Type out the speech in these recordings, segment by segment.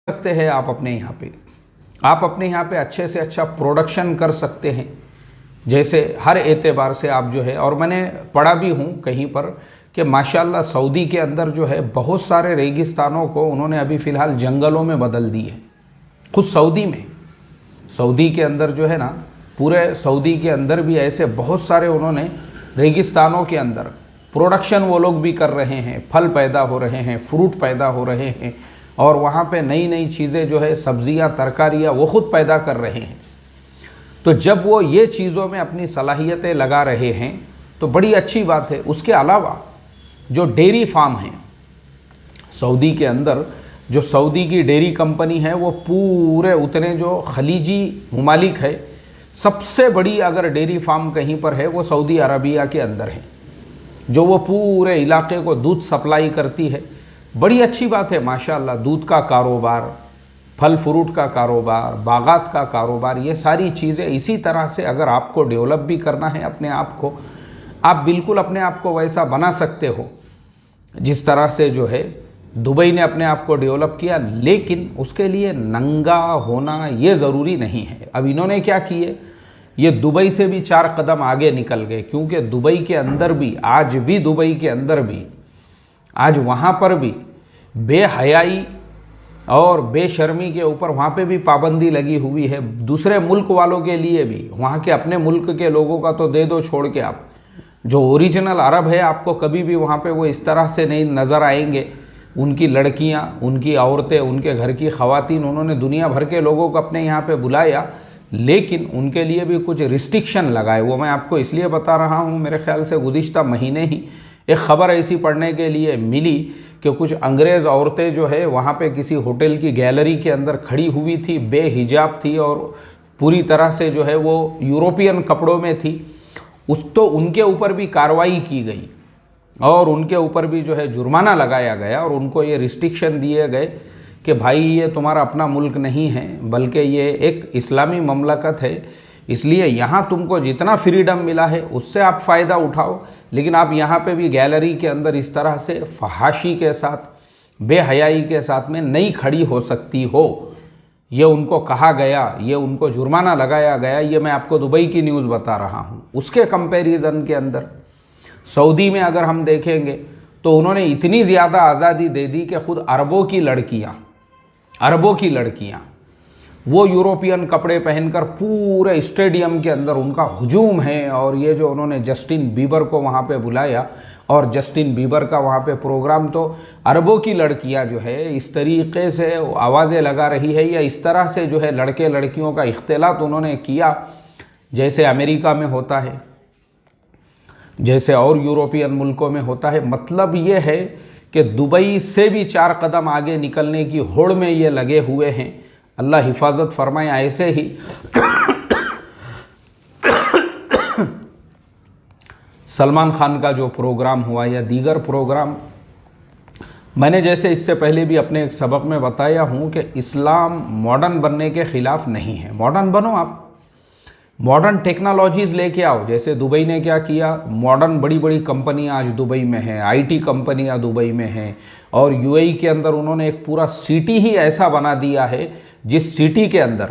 सकते हैं आप अपने यहाँ पे अच्छे से अच्छा प्रोडक्शन कर सकते हैं। जैसे हर एतबार से आप जो है, और मैंने पढ़ा भी हूँ कहीं पर कि माशाल्लाह सऊदी के अंदर जो है बहुत सारे रेगिस्तानों को उन्होंने अभी फ़िलहाल जंगलों में बदल दिए। खुद सऊदी के अंदर जो है ना, पूरे सऊदी के अंदर भी ऐसे बहुत सारे उन्होंने रेगिस्तानों के अंदर प्रोडक्शन वो लोग भी कर रहे हैं, फल पैदा हो रहे हैं, फ्रूट पैदा हो रहे हैं, और वहाँ पे नई नई चीज़ें जो है सब्जियाँ तरकारियाँ वो खुद पैदा कर रहे हैं। तो जब वो ये चीज़ों में अपनी सलाहियतें लगा रहे हैं तो बड़ी अच्छी बात है। उसके अलावा जो डेयरी फार्म हैं सऊदी के अंदर, जो सऊदी की डेयरी कंपनी है वो पूरे उतने जो खलीजी ममालिक है, सबसे बड़ी अगर डेयरी फार्म कहीं पर है वो सऊदी अरबिया के अंदर है, जो वो पूरे इलाके को दूध सप्लाई करती है। बड़ी अच्छी बात है माशाअल्लाह। दूध का कारोबार, फल फ्रूट का कारोबार, बागात का कारोबार, ये सारी चीज़ें इसी तरह से अगर आपको डेवलप भी करना है अपने आप को, आप बिल्कुल अपने आप को वैसा बना सकते हो जिस तरह से जो है दुबई ने अपने आप को डेवलप किया। लेकिन उसके लिए नंगा होना ये ज़रूरी नहीं है। अब इन्होंने क्या किए, ये दुबई से भी 4 कदम आगे निकल गए, क्योंकि दुबई के अंदर भी दुबई के अंदर भी आज वहाँ पर भी बेहयाई और बेशर्मी के ऊपर वहाँ पे भी पाबंदी लगी हुई है। दूसरे मुल्क वालों के लिए भी, वहाँ के अपने मुल्क के लोगों का तो दे दो छोड़ के, आप जो ओरिजिनल अरब है आपको कभी भी वहाँ पे वो इस तरह से नहीं नज़र आएंगे। उनकी लड़कियाँ, उनकी औरतें, उनके घर की ख़वातीन, उन्होंने दुनिया भर के लोगों को अपने यहाँ पे बुलाया, लेकिन उनके लिए भी कुछ रिस्ट्रिक्शन लगाए। वो मैं आपको इसलिए बता रहा हूँ, मेरे ख्याल से गुज़िश्ता महीने ही एक ख़बर ऐसी पढ़ने के लिए मिली कि कुछ अंग्रेज़ औरतें जो है वहाँ पे किसी होटल की गैलरी के अंदर खड़ी हुई थी, बेहिजाब थी और पूरी तरह से जो है वो यूरोपियन कपड़ों में थी। तो उनके ऊपर भी कार्रवाई की गई और उनके ऊपर भी जो है जुर्माना लगाया गया, और उनको ये रिस्ट्रिक्शन दिए गए कि भाई ये तुम्हारा अपना मुल्क नहीं है, बल्कि ये एक इस्लामी ममलकत है, इसलिए यहाँ तुमको जितना फ्रीडम मिला है उससे आप फ़ायदा उठाओ, लेकिन आप यहाँ पे भी गैलरी के अंदर इस तरह से फहाशी के साथ, बेहयाई के साथ में नहीं खड़ी हो सकती हो। ये उनको कहा गया, ये उनको जुर्माना लगाया गया। ये मैं आपको दुबई की न्यूज़ बता रहा हूँ। उसके कंपैरिजन के अंदर सऊदी में अगर हम देखेंगे तो उन्होंने इतनी ज़्यादा आज़ादी दे दी कि खुद अरबों की लड़कियाँ वो यूरोपियन कपड़े पहनकर पूरे स्टेडियम के अंदर उनका हुजूम है। और ये जो उन्होंने जस्टिन बीबर को वहाँ पे बुलाया और जस्टिन बीबर का वहाँ पे प्रोग्राम, तो अरबों की लड़कियाँ जो है इस तरीक़े से आवाज़ें लगा रही है, या इस तरह से जो है लड़के लड़कियों का इख्तिलात उन्होंने किया जैसे अमेरिका में होता है, जैसे और यूरोपियन मुल्कों में होता है। मतलब ये है कि दुबई से भी 4 कदम आगे निकलने की होड़ में ये लगे हुए हैं। अल्लाह हिफाजत फरमाए। ऐसे ही सलमान खान का जो प्रोग्राम हुआ या दीगर प्रोग्राम, मैंने जैसे इससे पहले भी अपने एक सबक में बताया हूँ कि इस्लाम मॉडर्न बनने के ख़िलाफ़ नहीं है। मॉडर्न बनो, आप मॉडर्न टेक्नोलॉजीज़ लेके आओ। जैसे दुबई ने क्या किया, मॉडर्न बड़ी बड़ी कंपनियां आज दुबई में हैं, आईटी कंपनियां दुबई में हैं, और यूएई के अंदर उन्होंने एक पूरा सिटी ही ऐसा बना दिया है जिस सिटी के अंदर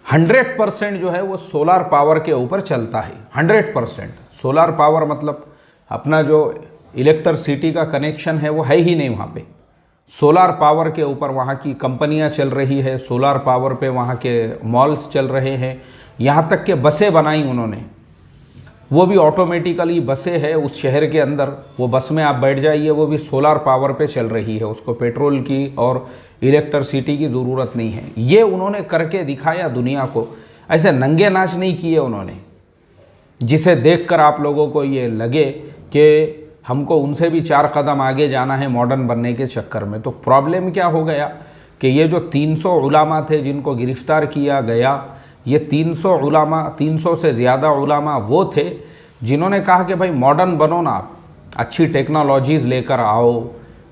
100% जो है वो सोलार पावर के ऊपर चलता है। 100% सोलार पावर, मतलब अपना जो इलेक्ट्रिसिटी का कनेक्शन है वो है ही नहीं वहाँ पे। सोलार पावर के ऊपर वहाँ की कंपनियाँ चल रही है, सोलार पावर पे वहाँ के मॉल्स चल रहे हैं, यहाँ तक के बसें बनाई उन्होंने, वो भी ऑटोमेटिकली बसें है उस शहर के अंदर। वो बस में आप बैठ जाइए, वो भी सोलार पावर पे चल रही है, उसको पेट्रोल की और इलेक्ट्रिसिटी की ज़रूरत नहीं है। ये उन्होंने करके दिखाया दुनिया को। ऐसे नंगे नाच नहीं किए उन्होंने जिसे देखकर आप लोगों को ये लगे कि हमको उनसे भी 4 कदम आगे जाना है मॉडर्न बनने के चक्कर में। तो प्रॉब्लम क्या हो गया कि ये जो 300 उलामा थे जिनको गिरफ़्तार किया गया, ये 300 उलामा, 300 से ज़्यादा उलामा वो थे जिन्होंने कहा कि भाई मॉडर्न बनो ना, आप अच्छी टेक्नोलॉजीज़ लेकर आओ,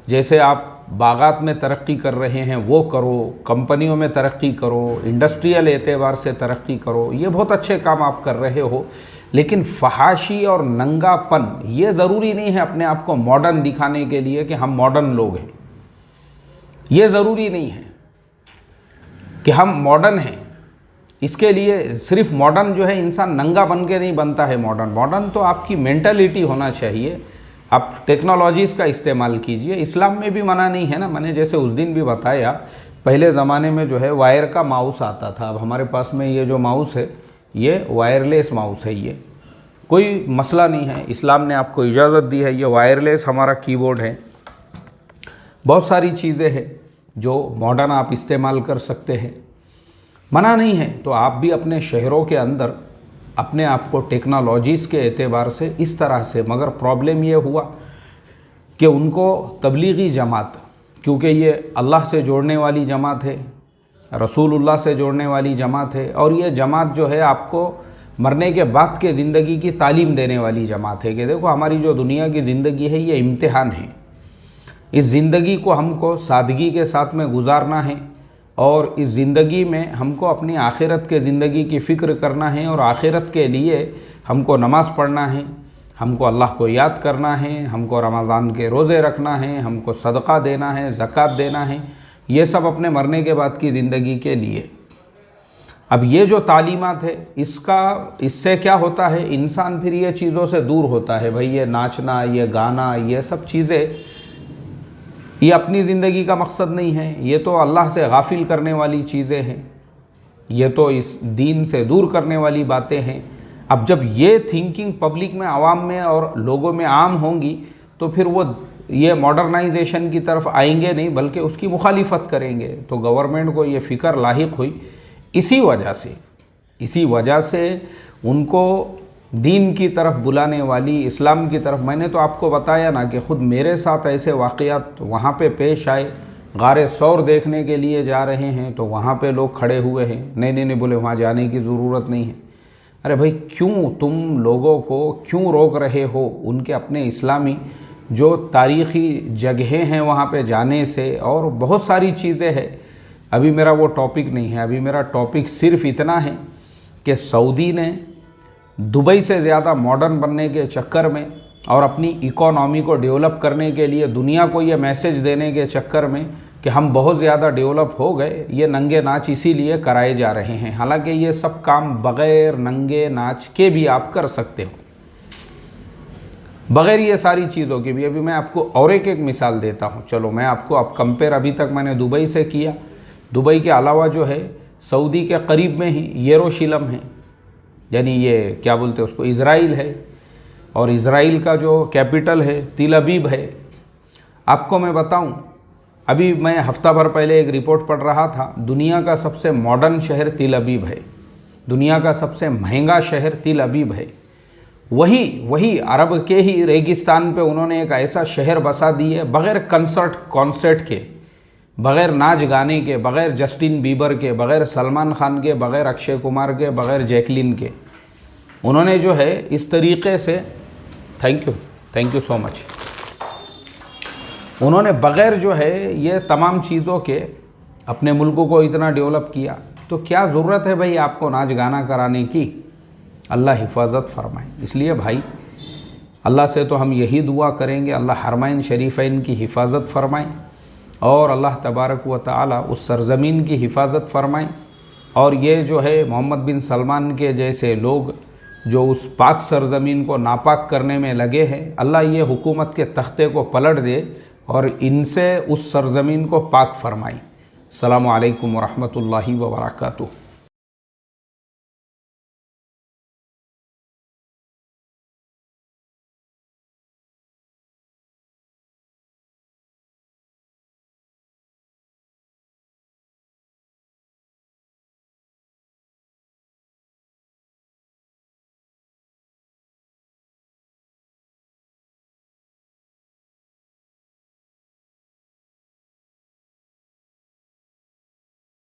जैसे आप बागात में तरक्की कर रहे हैं वो करो, कंपनियों में तरक्की करो, इंडस्ट्रियल एतबार से तरक्की करो, ये बहुत अच्छे काम आप कर रहे हो। लेकिन फहाशी और नंगापन ये ज़रूरी नहीं है अपने आप को मॉडर्न दिखाने के लिए कि हम मॉडर्न लोग हैं। ये ज़रूरी नहीं है कि हम मॉडर्न हैं, इसके लिए सिर्फ मॉडर्न जो है इंसान नंगा बन के नहीं बनता है मॉडर्न तो आपकी मेंटालिटी होना चाहिए। आप टेक्नोलॉजीज़ का इस्तेमाल कीजिए। इस्लाम में भी मना नहीं है ना। मैंने जैसे उस दिन भी बताया, पहले ज़माने में जो है वायर का माउस आता था। अब हमारे पास में ये जो माउस है ये वायरलेस माउस है। ये कोई मसला नहीं है, इस्लाम ने आपको इजाज़त दी है। ये वायरलेस हमारा कीबोर्ड है। बहुत सारी चीज़ें हैं जो मॉडर्न आप इस्तेमाल कर सकते हैं, मना नहीं है। तो आप भी अपने शहरों के अंदर अपने आप को टेक्नोलॉजीज़ के एतबार से इस तरह से, मगर प्रॉब्लम ये हुआ कि उनको तबलीगी जमात, क्योंकि ये अल्लाह से जोड़ने वाली जमात है, रसूलुल्लाह से जोड़ने वाली जमात है, और ये जमात जो है आपको मरने के बाद के ज़िंदगी की तालीम देने वाली जमात है कि देखो हमारी जो दुनिया की ज़िंदगी है ये इम्तिहान है। इस ज़िंदगी को हमको सादगी के साथ में गुजारना है और इस ज़िंदगी में हमको अपनी आखिरत के ज़िंदगी की फ़िक्र करना है और आखिरत के लिए हमको नमाज़ पढ़ना है, हमको अल्लाह को याद करना है, हमको रमज़ान के रोज़े रखना है, हमको सदका देना है, ज़कात देना है, ये सब अपने मरने के बाद की ज़िंदगी के लिए। अब ये जो तालीमात है इससे क्या होता है, इंसान फिर ये चीज़ों से दूर होता है। भाई ये नाचना, ये गाना, ये सब चीज़ें ये अपनी ज़िंदगी का मकसद नहीं है। ये तो अल्लाह से गाफिल करने वाली चीज़ें हैं, ये तो इस दीन से दूर करने वाली बातें हैं। अब जब ये थिंकिंग पब्लिक में, आवाम में और लोगों में आम होंगी तो फिर वो ये मॉडर्नाइजेशन की तरफ आएंगे नहीं बल्कि उसकी मुखालिफत करेंगे। तो गवर्नमेंट को ये फ़िक्र लाहिक हुई। इसी वजह से उनको दीन की तरफ बुलाने वाली, इस्लाम की तरफ, मैंने तो आपको बताया ना कि ख़ुद मेरे साथ ऐसे वाक़यात वहाँ पे पेश आए। गारे सौर देखने के लिए जा रहे हैं तो वहाँ पे लोग खड़े हुए हैं, नहीं बोले वहाँ जाने की ज़रूरत नहीं है। अरे भाई क्यों तुम लोगों को क्यों रोक रहे हो उनके अपने इस्लामी जो तारीख़ी जगहें हैं वहाँ पे जाने से? और बहुत सारी चीज़ें हैं। अभी मेरा वो टॉपिक नहीं है। अभी मेरा टॉपिक सिर्फ इतना है कि सऊदी ने दुबई से ज़्यादा मॉडर्न बनने के चक्कर में और अपनी इकोनॉमी को डेवलप करने के लिए दुनिया को ये मैसेज देने के चक्कर में कि हम बहुत ज़्यादा डेवलप हो गए, ये नंगे नाच इसीलिए कराए जा रहे हैं। हालांकि ये सब काम बग़ैर नंगे नाच के भी आप कर सकते हो, बग़ैर ये सारी चीज़ों के भी। अभी मैं आपको और एक मिसाल देता हूँ। चलो मैं आपको अब कंपेयर, अभी तक मैंने दुबई से किया। दुबई के अलावा जो है सऊदी के करीब में ही यरूशलेम है, यानी ये क्या बोलते हैं उसको, इज़राइल है, और इज़राइल का जो कैपिटल है तिल अबीब है। आपको मैं बताऊं, अभी मैं हफ्ता भर पहले एक रिपोर्ट पढ़ रहा था, दुनिया का सबसे मॉडर्न शहर तिल अबीब है, दुनिया का सबसे महंगा शहर तिल अबीब है। वही अरब के ही रेगिस्तान पे उन्होंने एक ऐसा शहर बसा दी है, बग़ैर कॉन्सर्ट के, बग़ैर नाच गाने के, बग़ैर जस्टिन बीबर के, बग़ैर सलमान खान के, बग़ैर अक्षय कुमार के, बग़ैर जैकलिन के, उन्होंने जो है इस तरीक़े से, थैंक यू सो मच, उन्होंने बग़ैर जो है ये तमाम चीज़ों के अपने मुल्क को इतना डेवलप किया। तो क्या ज़रूरत है भाई आपको नाच गाना कराने की? अल्लाह हिफाजत फरमाए। इसलिए भाई अल्लाह से तो हम यही दुआ करेंगे, अल्लाह हरमैन शरीफ़ैन की हिफाजत फरमाए और अल्लाह तबारक व तआला उस सरज़मीन की हिफाजत फरमाए। और ये जो है मोहम्मद बिन सलमान के जैसे लोग जो उस पाक सरज़मीन को नापाक करने में लगे हैं, अल्लाह ये हुकूमत के तख्ते को पलट दे और इनसे उस सरज़मीन को पाक फरमाए। अस्सलामु अलैकुम व रहमतुल्लाहि व बरकातुहू।